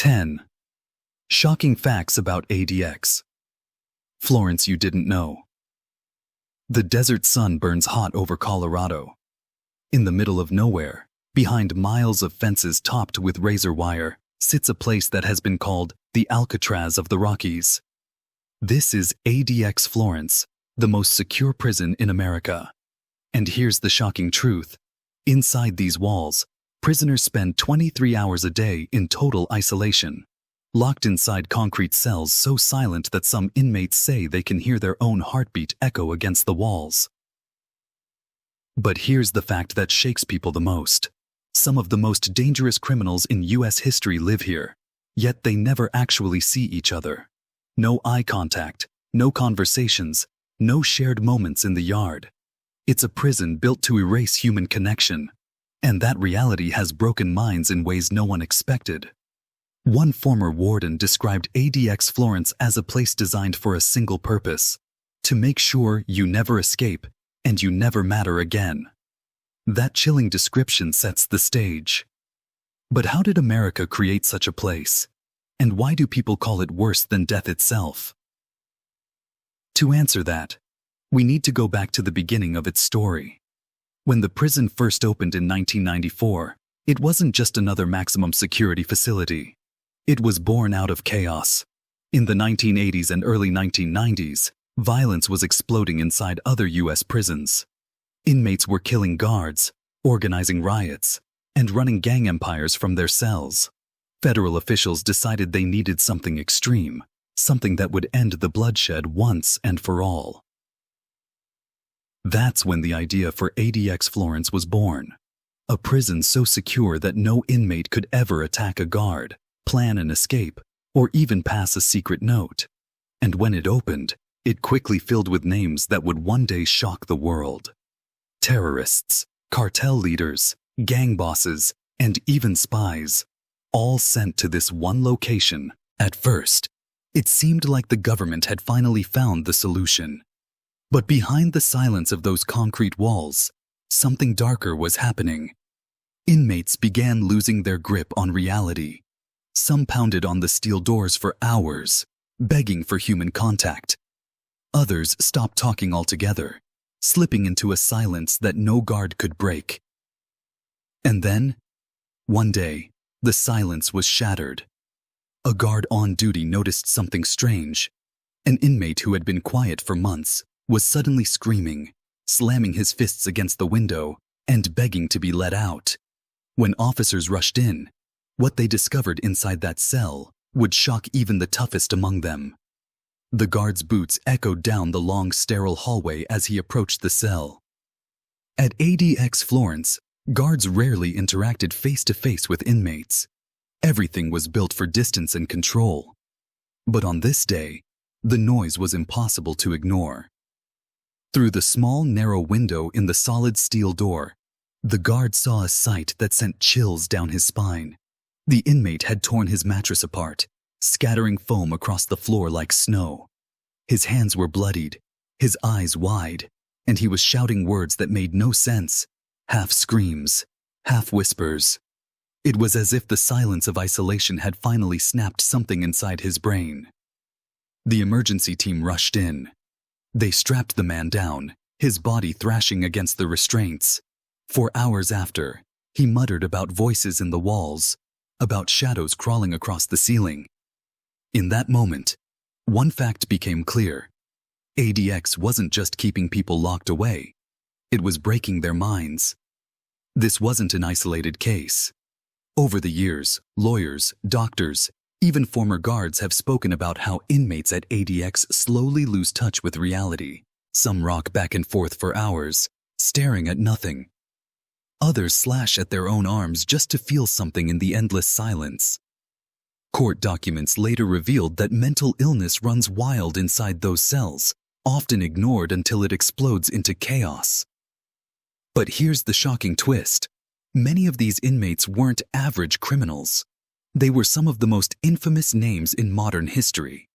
10. Shocking facts about ADX Florence you didn't know. The desert sun burns hot over Colorado. In the middle of nowhere, behind miles of fences topped with razor wire, sits a place that has been called the Alcatraz of the Rockies. This is ADX Florence, the most secure prison in America. And here's the shocking truth. Inside these walls, prisoners spend 23 hours a day in total isolation, locked inside concrete cells so silent that some inmates say they can hear their own heartbeat echo against the walls. But here's the fact that shakes people the most. Some of the most dangerous criminals in U.S. history live here, yet they never actually see each other. No eye contact, no conversations, no shared moments in the yard. It's a prison built to erase human connection, and that reality has broken minds in ways no one expected. One former warden described ADX Florence as a place designed for a single purpose: to make sure you never escape and you never matter again. That chilling description sets the stage. But how did America create such a place? And why do people call it worse than death itself? To answer that, we need to go back to the beginning of its story. When the prison first opened in 1994, it wasn't just another maximum security facility. It was born out of chaos. In the 1980s and early 1990s, violence was exploding inside other U.S. prisons. Inmates were killing guards, organizing riots, and running gang empires from their cells. Federal officials decided they needed something extreme, something that would end the bloodshed once and for all. That's when the idea for ADX Florence was born. A prison so secure that no inmate could ever attack a guard, plan an escape, or even pass a secret note. And when it opened, it quickly filled with names that would one day shock the world. Terrorists, cartel leaders, gang bosses, and even spies, all sent to this one location. At first, it seemed like the government had finally found the solution. But behind the silence of those concrete walls, something darker was happening. Inmates began losing their grip on reality. Some pounded on the steel doors for hours, begging for human contact. Others stopped talking altogether, slipping into a silence that no guard could break. And then, one day, the silence was shattered. A guard on duty noticed something strange. An inmate who had been quiet for months was suddenly screaming, slamming his fists against the window, and begging to be let out. When officers rushed in, what they discovered inside that cell would shock even the toughest among them. The guard's boots echoed down the long, sterile hallway as he approached the cell. At ADX Florence, guards rarely interacted face-to-face with inmates. Everything was built for distance and control. But on this day, the noise was impossible to ignore. Through the small, narrow window in the solid steel door, the guard saw a sight that sent chills down his spine. The inmate had torn his mattress apart, scattering foam across the floor like snow. His hands were bloodied, his eyes wide, and he was shouting words that made no sense, half screams, half whispers. It was as if the silence of isolation had finally snapped something inside his brain. The emergency team rushed in. They strapped the man down, his body thrashing against the restraints. For hours after, he muttered about voices in the walls, about shadows crawling across the ceiling. In that moment, one fact became clear. ADX wasn't just keeping people locked away. It was breaking their minds. This wasn't an isolated case. Over the years, lawyers, doctors, even former guards have spoken about how inmates at ADX slowly lose touch with reality. Some rock back and forth for hours, staring at nothing. Others slash at their own arms just to feel something in the endless silence. Court documents later revealed that mental illness runs wild inside those cells, often ignored until it explodes into chaos. But here's the shocking twist. Many of these inmates weren't average criminals. They were some of the most infamous names in modern history.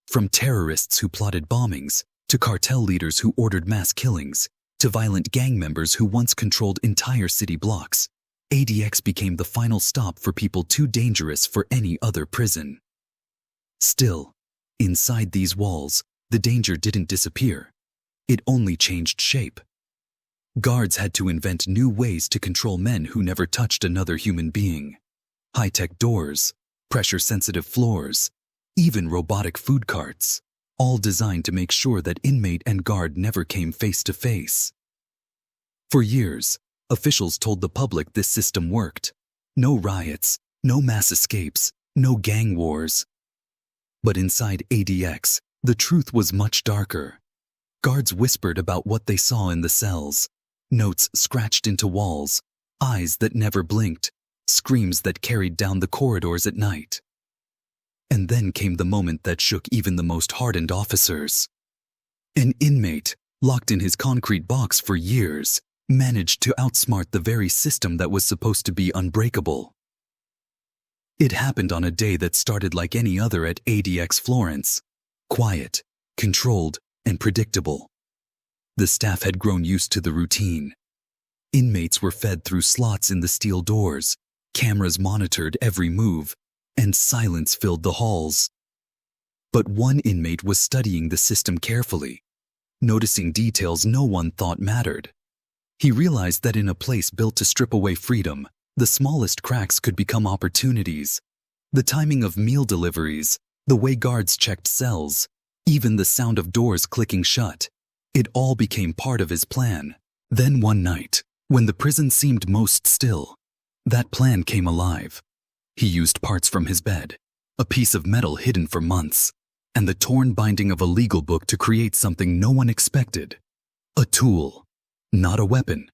From terrorists who plotted bombings, to cartel leaders who ordered mass killings, to violent gang members who once controlled entire city blocks. ADX became the final stop for people too dangerous for any other prison. Still, inside these walls, the danger didn't disappear. It only changed shape. Guards had to invent new ways to control men who never touched another human being. High-tech doors, pressure-sensitive floors, even robotic food carts, all designed to make sure that inmate and guard never came face to face. For years, officials told the public this system worked. No riots, no mass escapes, no gang wars. But inside ADX, the truth was much darker. Guards whispered about what they saw in the cells, notes scratched into walls, eyes that never blinked, screams that carried down the corridors at night. And then came the moment that shook even the most hardened officers. An inmate, locked in his concrete box for years, managed to outsmart the very system that was supposed to be unbreakable. It happened on a day that started like any other at ADX Florence. Quiet, controlled, and predictable. The staff had grown used to the routine. Inmates were fed through slots in the steel doors, cameras monitored every move, and silence filled the halls. But one inmate was studying the system carefully, noticing details no one thought mattered. He realized that in a place built to strip away freedom, the smallest cracks could become opportunities. The timing of meal deliveries, the way guards checked cells, even the sound of doors clicking shut. It all became part of his plan. Then one night, when the prison seemed most still, that plan came alive. He used parts from his bed, a piece of metal hidden for months, and the torn binding of a legal book to create something no one expected. A tool, not a weapon,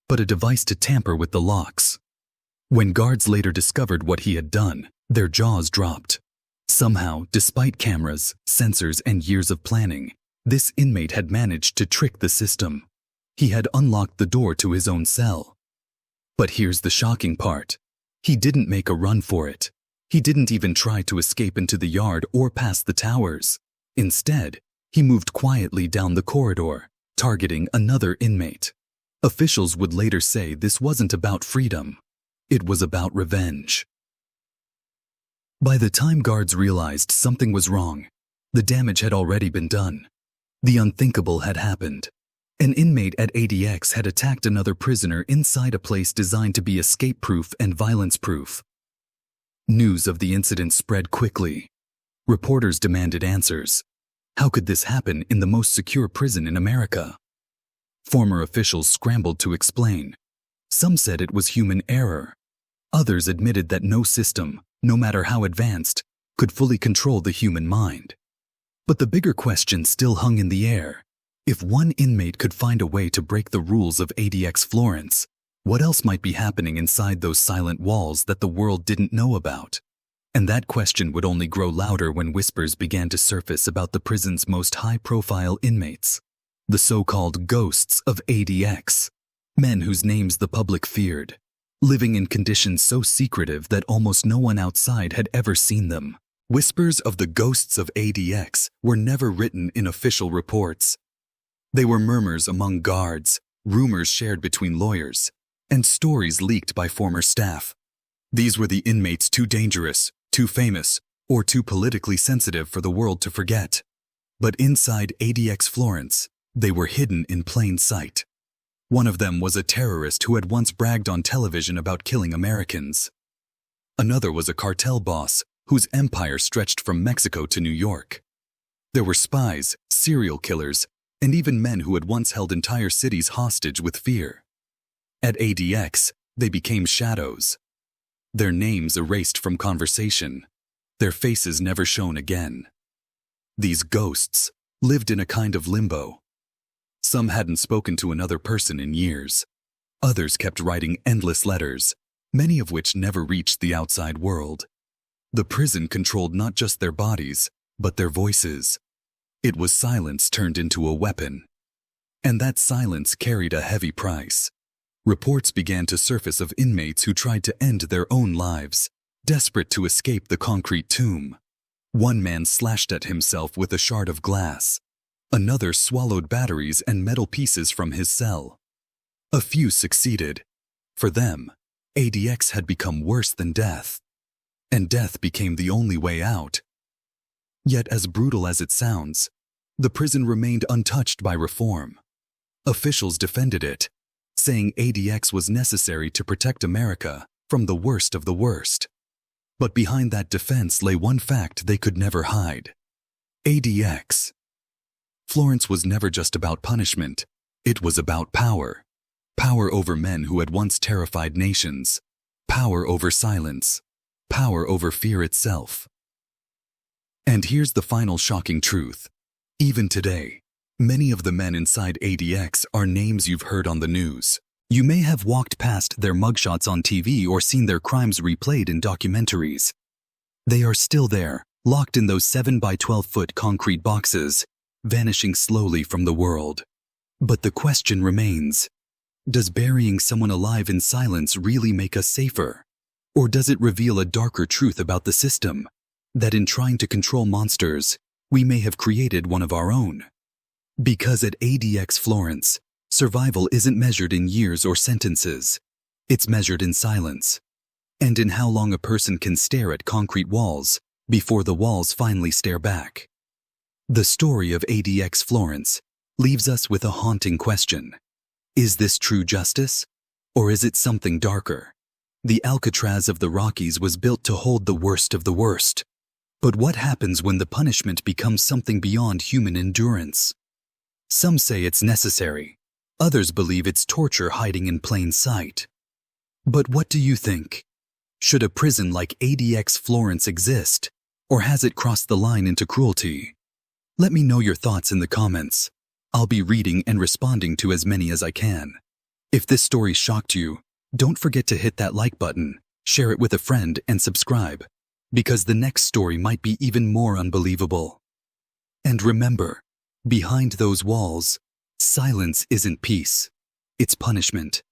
but a device to tamper with the locks. When guards later discovered what he had done, their jaws dropped. Somehow, despite cameras, sensors, and years of planning, this inmate had managed to trick the system. He had unlocked the door to his own cell. But here's the shocking part. He didn't make a run for it. He didn't even try to escape into the yard or past the towers. Instead, he moved quietly down the corridor, targeting another inmate. Officials would later say this wasn't about freedom. It was about revenge. By the time guards realized something was wrong, the damage had already been done. The unthinkable had happened. An inmate at ADX had attacked another prisoner inside a place designed to be escape-proof and violence-proof. News of the incident spread quickly. Reporters demanded answers. How could this happen in the most secure prison in America? Former officials scrambled to explain. Some said it was human error. Others admitted that no system, no matter how advanced, could fully control the human mind. But the bigger question still hung in the air. If one inmate could find a way to break the rules of ADX Florence, what else might be happening inside those silent walls that the world didn't know about? And that question would only grow louder when whispers began to surface about the prison's most high-profile inmates, the so-called ghosts of ADX, men whose names the public feared, living in conditions so secretive that almost no one outside had ever seen them. Whispers of the ghosts of ADX were never written in official reports. They were murmurs among guards, rumors shared between lawyers, and stories leaked by former staff. These were the inmates too dangerous, too famous, or too politically sensitive for the world to forget. But inside ADX Florence, they were hidden in plain sight. One of them was a terrorist who had once bragged on television about killing Americans. Another was a cartel boss whose empire stretched from Mexico to New York. There were spies, serial killers, and even men who had once held entire cities hostage with fear. At ADX, they became shadows. Their names erased from conversation, their faces never shown again. These ghosts lived in a kind of limbo. Some hadn't spoken to another person in years. Others kept writing endless letters, many of which never reached the outside world. The prison controlled not just their bodies, but their voices. It was silence turned into a weapon. And that silence carried a heavy price. Reports began to surface of inmates who tried to end their own lives, desperate to escape the concrete tomb. One man slashed at himself with a shard of glass. Another swallowed batteries and metal pieces from his cell. A few succeeded. For them, ADX had become worse than death, and death became the only way out. Yet, as brutal as it sounds, the prison remained untouched by reform. Officials defended it, saying ADX was necessary to protect America from the worst of the worst. But behind that defense lay one fact they could never hide. ADX Florence was never just about punishment. It was about power. Power over men who had once terrified nations. Power over silence. Power over fear itself. And here's the final shocking truth. Even today, many of the men inside ADX are names you've heard on the news. You may have walked past their mugshots on TV or seen their crimes replayed in documentaries. They are still there, locked in those 7 by 12-foot concrete boxes, vanishing slowly from the world. But the question remains, does burying someone alive in silence really make us safer? Or does it reveal a darker truth about the system, that in trying to control monsters, we may have created one of our own? Because at ADX Florence, survival isn't measured in years or sentences. It's measured in silence, and in how long a person can stare at concrete walls before the walls finally stare back. The story of ADX Florence leaves us with a haunting question. Is this true justice? Or is it something darker? The Alcatraz of the Rockies was built to hold the worst of the worst. But what happens when the punishment becomes something beyond human endurance? Some say it's necessary. Others believe it's torture hiding in plain sight. But what do you think? Should a prison like ADX Florence exist? Or has it crossed the line into cruelty? Let me know your thoughts in the comments. I'll be reading and responding to as many as I can. If this story shocked you, don't forget to hit that like button, share it with a friend, and subscribe, because the next story might be even more unbelievable. And remember, behind those walls, silence isn't peace, it's punishment.